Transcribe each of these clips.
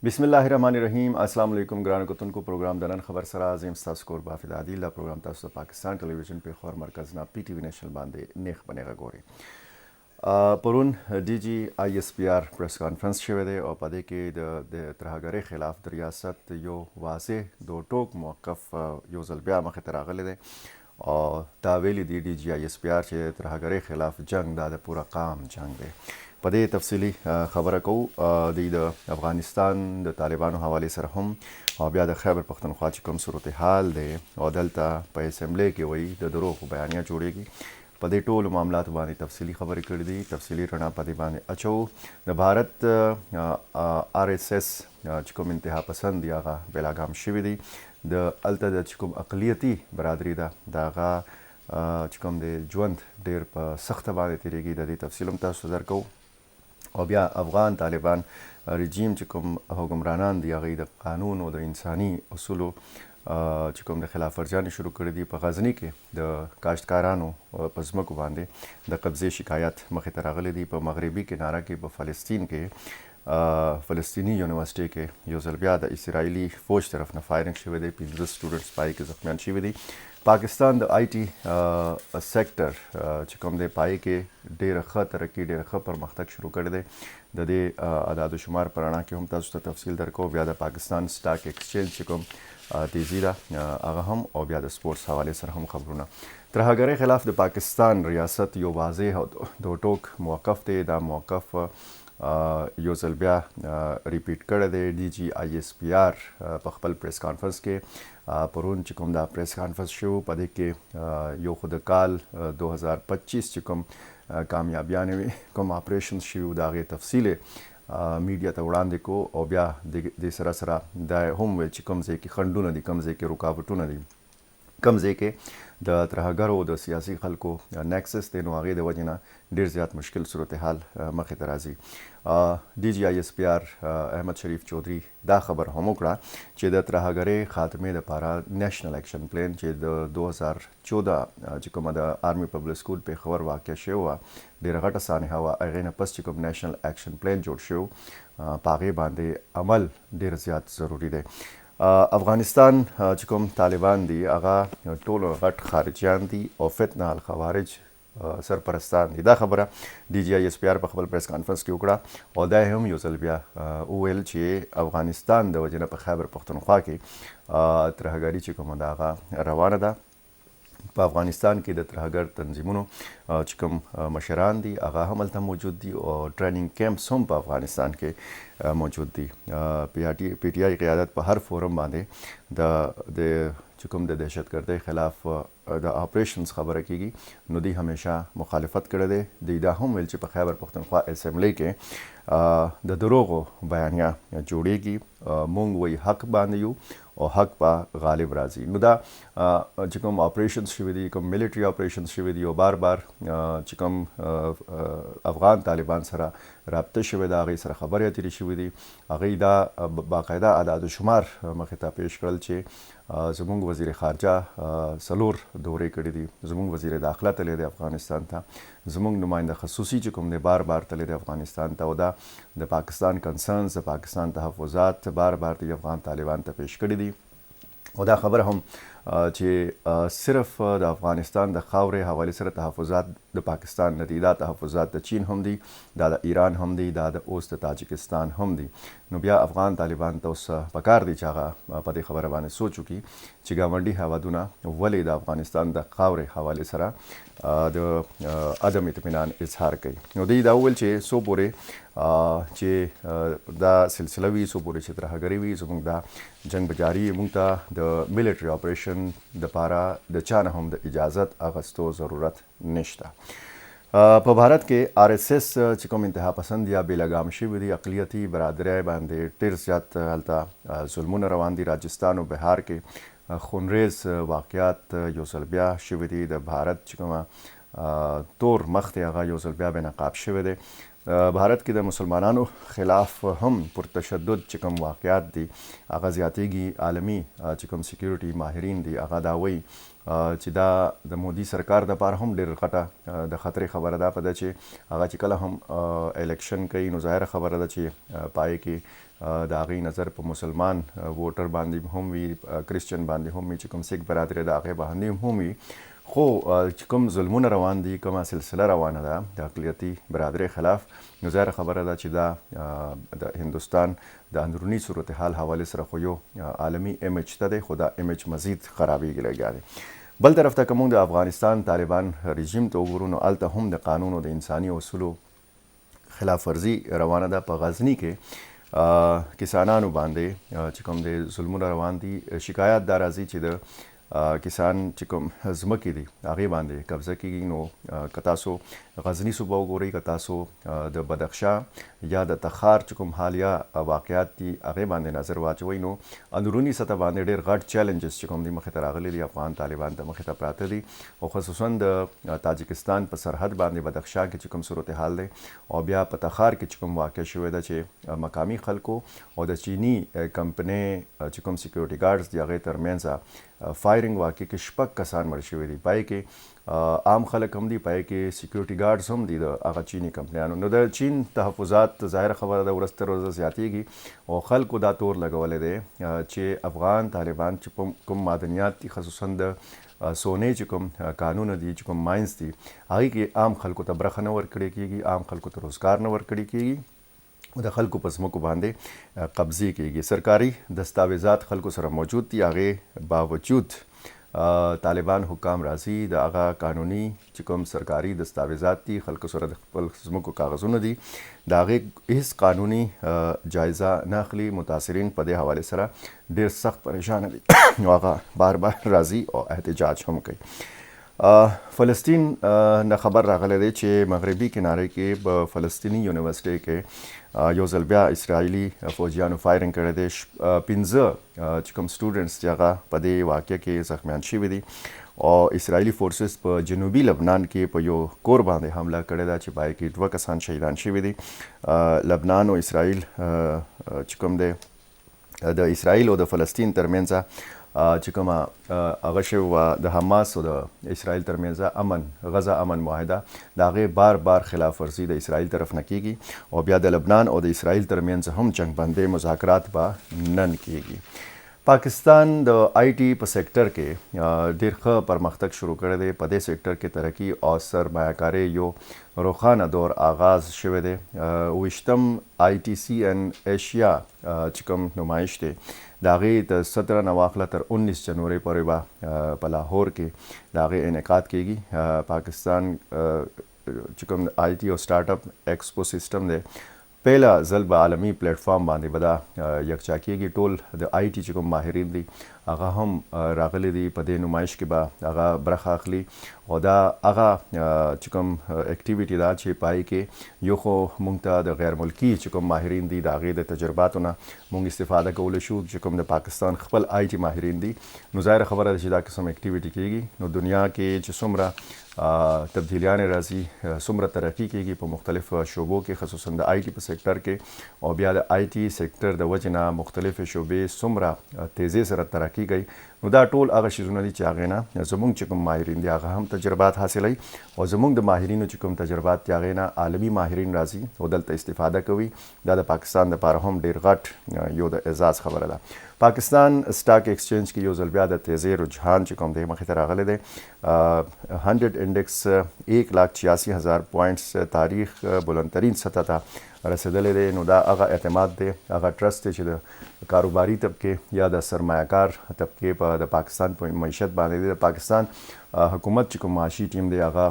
बिस्मिल्लाहिर्रहमानिर्रहीम अस्सलाम वालेकुम ग्रान कुतुन को प्रोग्राम दनन खबर सरा अजीम स्कोर बाफिद आदिल प्रोग्राम तासु पाकिस्तान टेलीविजन पे खौर मरकज़ ना पीटीवी नेशनल बांधे नेख बनेगा गोरे परुन डीजी आईएसपीआर प्रेस कॉन्फ्रेंस शवे और पदे के तरहगरे खिलाफ रियासत यो वाजे दो टोक मौक़फ़ यो ज़लबिया मख तरागले दे और दावेली दी डीजी आईएसपीआर चे तरहगरे खिलाफ जंग दाद पूरा काम जंग दे पदे तफसीली खबर को दी अफ़गानिस्तान द तालिबान हवाले सर हम और बिया द खैबर पख्तनख्वा कम सूरत हाल दे और दलता पे असम्बली के वही द दरोग बयानियाँ जोड़ेगी पदे टोल मामला बानी तफसीली खबर कर दी तफसीली रणा पदे बाने अचो द भारत RSS चुकुम इंतहा पसंद यागा बेलागाम शिविदी द अलता द चुकुम अकलियती बरादरी दागा चुकुम दे जुवंद डेर सख्त बाने तिरेगी दी तफसीलम तासुदर को और बिया अफ़गान तालिबान रजीम चुकुम हुक्मरानान दिया गई द कानून और द इंसानी असूलों चुकुम द खिलाफ वर्जानी शुरू कर दी गज़नी के द काश्तकारानों पज़मक बांधे द कब्ज़े शिकायत मख तरागले दी मगरबी किनारा के फ़लस्तीन के फ़लस्तीनी यूनिवर्सिटी के यो ज़लबिया द इसराइली फ़ौज तरफ न फायरिंग शिवे दे 15 स्टूडेंट्स पाई के ज़ख्मियान शिवे दी पाकिस्तान द IT सेक्टर चुकुम दे पाई के डेर ख तरक्की डेर ख पर मख्तक शुरू कर दे दे अदाद शुमार पराना के हम तासु तफसील दर को ब्यादा पाकिस्तान स्टॉक एक्सचेंज चुकुम तेज़ीरा अगहम और ब्यादा स्पोर्ट्स हवाले सर हम खबरूना तरहगरे खिलाफ द पाकिस्तान रियासत यो वाजे दो टोक मौक़फ़ दे दा मौक़फ़ यो ज़लबिया रिपीट कर दे DG ISPR पखपल प्रेस कॉन्फ्रेंस के परून चुकुम दा प्रेस कॉन्फ्रेंस शो पदे के यो खुद काल 2025 चुकुम कामयाबियाँ ने कम ऑपरेशन शुरू दागे तफसीले मीडिया तवड़ान को और ब्या दे सरा सरा दाए हम वे चिकम से कि खंडू नदी कमजे के रुकावटू नदी कमजे के द तरहगरो द सियासी खल को नेक्सस देनो आगे द वजना डेर ज़्यादा मुश्किल सूरत हाल मख तराजी DG ISPR अहमद शरीफ चौधरी दा खबर हमोकड़ा चे द तरहगरे खात्मे द पारा नेशनल एक्शन प्लान चे द 2014 चिकुम द आर्मी पब्लिक स्कूल पे खबर वाक़ हुआ डेर घट साने हवा अगेन पस चिकुम नेशनल एक्शन प्लान जोड़ शो पागे बांधे अमल डेर ज़्यादा ज़रूरी दे अफ़गानिस्तान चुकुम तालिबान दी आगा टोल गट खारिजियान दी और फितना अल खवारिज सरपरस्तान दी दा खबर DG ISPR पखबल प्रेस कॉन्फ्रेंस की उकड़ा और दा हम यो ज़लबिया ओएल चे अफ़गानिस्तान द वजना पर खैबर पख्तनख्वा की तरहगरी चुकुम दागा रवाना दा अफ़गानिस्तान के द तरहगर तंजीमों चिकम मशरान दी आगा हमल था मौजूद दी और ट्रेनिंग कैंप्स हम अफ़गानिस्तान के मौजूद दी PTI क़यादत पर हर फोरम बांधे द चुकुम द दहशत गर्द खिलाफ द ऑपरेशंस खबर की नदी हमेशा मुखालफत कर दे दीदा हम मिल पर खैबर पख्तनख्वा असम्बली के द दरोगो बयानियाँ जोड़ेगी मूंग वही हक बांधियू और हक पा गालिब राजी नुदा चिकम ऑपरेशन शिविदी कम मिलिट्री ऑपरेशन शिविदी और बार बार चिकम अफ़गान तालिबान सरा रबता शिविदा आगे सर खबर तिरी शिविदी अगीदा बाकायदा अदाद शुमार मखता पेश करल चे ज़मुंग वज़ीर ख़ारजा सलोर दौरे कड़ी दी ज़मुंग वज़ीर दाखिला तले दे अफ़गानिस्तान था ज़मुंग नुमाइंदा खसूसी चुकुम दे बार बार तले दे अफ़गानिस्तान था उदा द पाकिस्तान कंसर्न्स द पाकिस्तान तहफ़्फ़ुज़ात बार बार दी अफ़गान तालिबान ता पेश कड़ी दी उदा खबर हम चे सिर्फ द अफ़गानिस्तान द खावरे हवाले सर तहफ़्फ़ुज़ात द पाकिस्तान नदीदा तहफ़्फ़ुज़ात द चीन हम दी दा ईरान हम दी दा ओस्त ताजिकिस्तान हम दी नुबिया अफ़गान तालिबान तो उस पकार दी चागा पदे खबर बाने सो चुकी चिगावंडी हवादुना वले द अफ़गानिस्तान द खावरे हवाले सरा द अदम इत्मीनान इजहार कई नदी दावल चे सो बोरे चे दा सिलसिलवी सो बोरे चे तरहगरीवी ज़मुंग दा जंग बजारी मुंगता द मिलिट्री ऑपरेशन द पारा द चान हम द इजाज़त अगस्तो ज़रूरत निश्ता पर भारत के RSS चिकम इंतहा पसंद या बेलगाम शिविदी अकलियती बरादर बांधे टिरज़ात हल्ता जुल्मुन रवान दी राजस्थान और बिहार के खूनरेज़ वाक़यात यो ज़लबिया शिविदी द भारत चिकमा तोर मख्त आगा यो ज़लबिया बेनकाब शिविदे भारत کې د مسلمانانو خلاف هم پرتشدد چې کوم واقعات دي هغه زیاتېږي. عالمي چې کوم سکیورټي ماهرین دي هغه دا وایي چې دا د مودي سرکار د پاره هم ډېر غټه د خطرې خبره ده په ده چې هغه چې کله هم الیکشن کوي نو ظاهره خبره ده چې پای کې د هغې نظر په مسلمان ووټر باندې هم وي، کرسچن باندې هم وي، چې کوم سیک برادري د هغې باندې هم وي. خو چې کوم ظلمونه روان دي، کومه سلسله روانه ده د اقلیتي برادرۍ خلاف، نو ظاهره خبره ده چې دا د هندوستان د اندروني صورتحال حوالې سره خو یو عالمي ایمیج ته دی، خو دا ایمیج مزید خرابېږي لګیا دی. بل طرف ته که موږ د افغانستان طالبان رژیم ته وګورو نو هلته هم د قانون او د انساني اصولو خلاف ورزي روانه ده. په غزني کې کسانانو باندې چې کوم د ظلمونه روان دي، شکایت دا راځي چې د کسان چې کوم ځمکې دي هغې باندې قبضه کېږي. نو که تاسو غزني صوبه وګورئ، که تاسو د بدخشا یا د تخار چې کوم حالیه واقعات دي هغې باندې نظر واچوئ، نو اندروني سطح باندې ډېر غټ چیلنجز چې کوم دي مخې ته راغلي دي، افغان طالبان ته مخې ته پراته دي. او خصوصا د تاجکستان په سرحد باندې بدخشا کې چې کوم صورتحال دی، او بیا په تخار کې چې کوم واقع شوی ده چې مقامي خلکو او د چینی کمپنۍ چې کوم سکیورټي ګارډز دي هغې ترمنځ فایرنګ واقع کې 6 کسان مړ شوي دي. پای کې عام خلک هم دي، پای کې سکیورټي ګارډز هم دي د هغه چینی کمپنیانو. نو د چین تحفظات ظاهره خبره ده ورځ تر ورځه زیاتېږي، او خلکو دا تور لګولی دی چې افغان طالبان چې کوم معدنیات دي، خصوصا د سونې چې کوم کانونه دي، چې کوم ماینز دي، هغې کې عام خلکو ته برخه نه ورکړې کېږي، عام خلکو ته روزګار نه ورکړی کېږي، او د خلکو په ځمکو باندې قبضې کېږي. سرکاري دستاویزات خلکو سره موجود دي، هغې باوجود طالبان حکام راځي د هغه قانوني چې کوم سرکاري دستاویزات دي، خلکو سره د خپل ځمکو کاغذونه دي، د هغې هېڅ قانوني جایزه نه اخلي. متاثرین په دې حوالې سره ډېر سخت پریشانه دي، نو هغه بار بار راځي او احتجاج هم کوي. فلسطین نه خبر راغلی دی چې مغربي کنارې کې په فلسطیني یونیورسټۍ کې یو ځل بیا اسرائیلي فوجیانو فایرنګ کړی دی. 15 چې کوم سټوډنټس چې هغه په دې واقعه کې زخمیان شوي دي، او اسرائیلي فورسز په جنوبي لبنان کې په یو کور باندې حمله کړې ده چې پای کې 2 کسان شهیدان شوي دي. لبنان او اسرائیل چې کوم دی د اسرائیل او د فلسطین ترمنځ چې کومه هغه شوې وه د حماس او د اسرائیل ترمنځ غزه امن معاهده، د هغې بار بار خلاف ورزي د اسرائیل طرف نه کېږي، او بیا د لبنان او د اسرائیل ترمنځ هم جنګ بندۍ مذاکرات به نن کېږي. پاکستان د آی ټي په سیکټر کې ډېر ښه پرمختګ شروع کړی دی. په دې سیکټر کې ترقي او سرمایه‌کارۍ یو روښانه دور آغاز شوی دی. 20م آی ټي سی ان ایشیا چې کوم نمایش دی، د هغې د 17 نه واخله تر 19 جنورۍ پورې به په لاهور کې د هغې انعقاد کېږي. پاکستان چې کوم آی ټي او سټارټ اپ ایکسپو سیسټم دی، پهله ځل به عالمي پلیټفارم باندې به دا یکجا کېږي. ټول د آی ټي چې کوم ماهرین دي هغه هم راغلي دي، په دې نمایش کې به هغه برخه اخلي، او دا هغه چې کوم اکټیویټي ده چې پای کې یو خو موږ ته د غیر ملکي چې کوم ماهرین دي د هغې د تجرباتو نه موږ استفاده کولی شو، چې کوم د پاکستان خپل آی ټي ماهرین دي. نو ظاهره خبره ده چې دا قسم اکټیویټي کېږي، نو دنیا کې چې څومره تبدیلیانې راځي، څومره ترقي کېږي په مختلفو شعبو کې، خصوصا د آی ټي په سیکټر کې، او بیا د آی ټي سیکټر د وجې نه مختلفې شعبې څومره تیزۍ سره ترقي کوي. نو دا ټول هغه شیزونه دي چې هغې نه زموږ چې کوم ماهرین دي هغه هم تجربات حاصلوي، او زموږ د ماهرینو چې کوم تجربات دي هغې نه عالمي ماهرین راځي او دلته استفاده کوي. دا د پاکستان دپاره هم ډېر غټ یو د اعزاز خبره ده. پاکستان سټاک ایکسچینج کې یو ځل بیا د تیزۍ رجحان چې کوم دی مخې ته راغلی دی. 100 انډیکس 1,86,000 پوینټس تاریخ بلندترین سطح ته رسېدلی دی. نو دا هغه اعتماد دی، هغه ټرسټ دی چې د کاروباري طبقې یا د سرمایه‌کار طبقې په د پاکستان په معیشت باندې دی. د پاکستان حکومت چې کوم معاشي ټیم دی هغه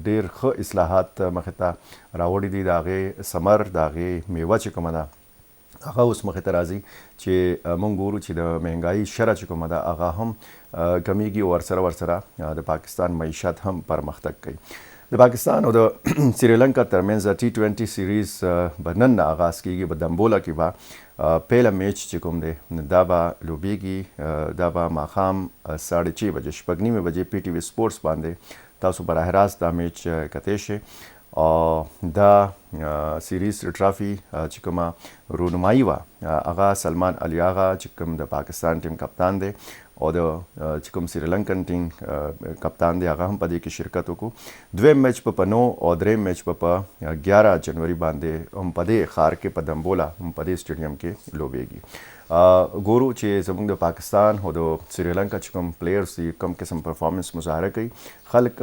ډېر ښه اصلاحات مخې ته راوړي دي. د هغې ثمر، د هغې میوه چې کومه ده هغه اوس مخې ته راځي، چې موږ ګورو چې د مهنګایي شرح چې کومه ده هغه هم کمیږي، او ورسره د پاکستان معیشت هم پرمختګ کوي. د پاکستان او د سریلنکا ترمنځ T20 سیریز به نن آغاز کېږي. په دمبولا کې به پیله میچ چې کوم دی دا به لوبېږي. دا به ماښام 6:30 بجې 6:30 بجې پی ټي وي سپورټس باندې تاسو براه راست دا میچ کتی شئ. او دا سیریز ټرافي چې کومه رونمایي وه هغه سلمان علي آغا چې کوم د پاکستان ټیم کپتان دی او د چې کوم سریلنکن ټیم کپتان دی هغه هم په دې کې شرکت وکړو. دویم میچ په 9 او دریم میچ په 11 جنوري باندې هم په دې ښار کې په دمبولا هم په دې سټیډیم کې لوبېږي. ګورو چې زموږ د پاکستان او د سریلنکا چې کوم پلیئرز دي کوم قسم پرفارمنس مظاهره کوي. خلک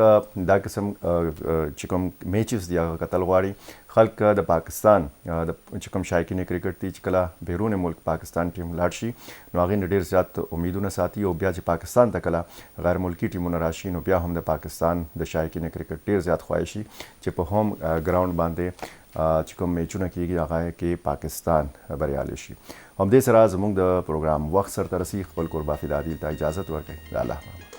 دا قسم چې کوم میچز دي هغه کتل غواړي. خلک د پاکستان د چې کوم شایقین کرکټ دي چې کله بیرون ملک پاکستان ټیم لاړ شي نو هغې نه ډېر زیات امیدونه ساتي او بیا چې پاکستان ته کله غیر ملکي ټیمونه راشي نو بیا هم د پاکستان د شایقین کرکټ ډېر زیات خواهشي چې په هوم ګراوند باندې چې کوم میچونه کیږي هغه کې پاکستان بریالی شي. همدې سره زموږ د پروګرام وخت سرته رسي. خپل قربا فدادي ته اجازه ورکړئ. د الله